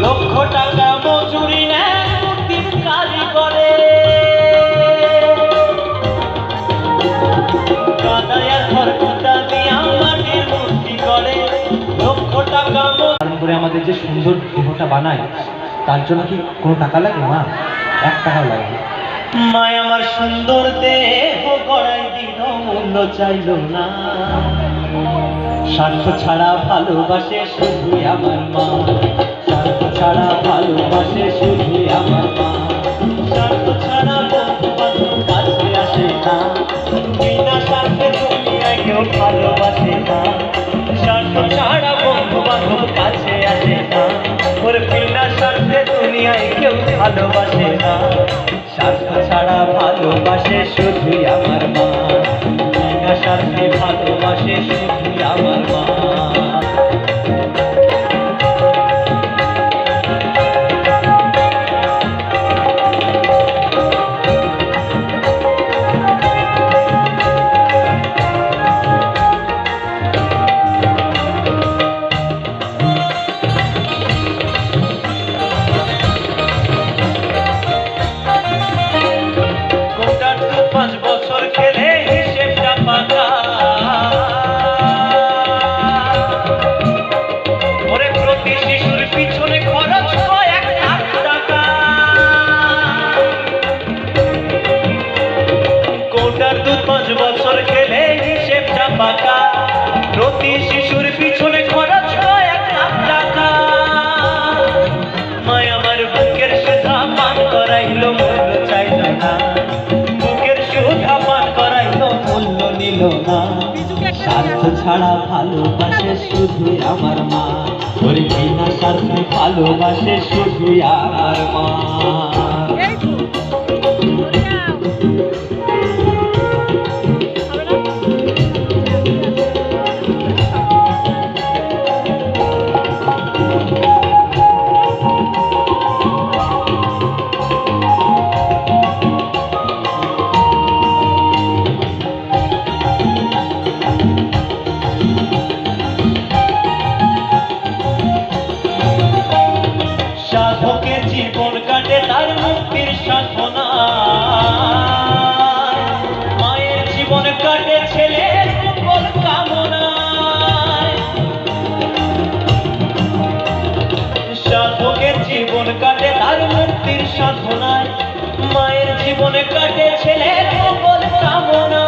লক্ষ টাকা মজুরি নেয় মূর্তির কারিগরে, কাদায়া খড়কুটা দিয়া মাটির মূর্তি করে, লক্ষ টাকা করে আমাদের যে সুন্দর দেহটা বানায় তার জন্য কি কোনো টাকা লাগে? মা 1 টাকাও লাগে না। মা আমার সুন্দর দেহ গড়াই দিল, মূল্য চাইল না। স্বার্থ ছাড়া ভালোবাসে শুধুই আমার মা, স্বার্থ ছাড়া ভালোবাসে শুধুই আমার মা। স্বার্থ ছাড়া বন্ধু বান্ধব কাছে আসে না, বিনা স্বার্থে দুনিয়ায় কেউ ভালোবাসে না। স্বার্থ ছাড়া বন্ধু বান্ধব কাছে আসে না, ওর বিনা স্বার্থে দুনিয়ায় কেউ ভালোবাসে না। স্বার্থ ছাড়া ভালোবাসে শুধুই আমার মা, বিনা স্বার্থে ভালোবাসে শুধুই আমার মা। প্রতি শিশুর পিছনে খরচ হয় 1 লাখ টাকা। মায় আমার বুকের সুধা পান করাইলো, মূল্য চাইল না। বুকের সুধা পান করাইলো, মূল্য নিল না। স্বার্থ ছাড়া ভালোবাসে শুধুই আমার মা, ওরে বিনা স্বার্থে ভালোবাসে শুধুই আমার মা। সাধকের জীবন কাটে তার মুক্তির সাধনা, মায়ের জীবন কাটে ছেলের মঙ্গল কামনায়। সাধকের জীবন কাটে তার মুক্তির সাধনায়, মায়ের জীবন কাটে ছেলের মঙ্গল কামনা।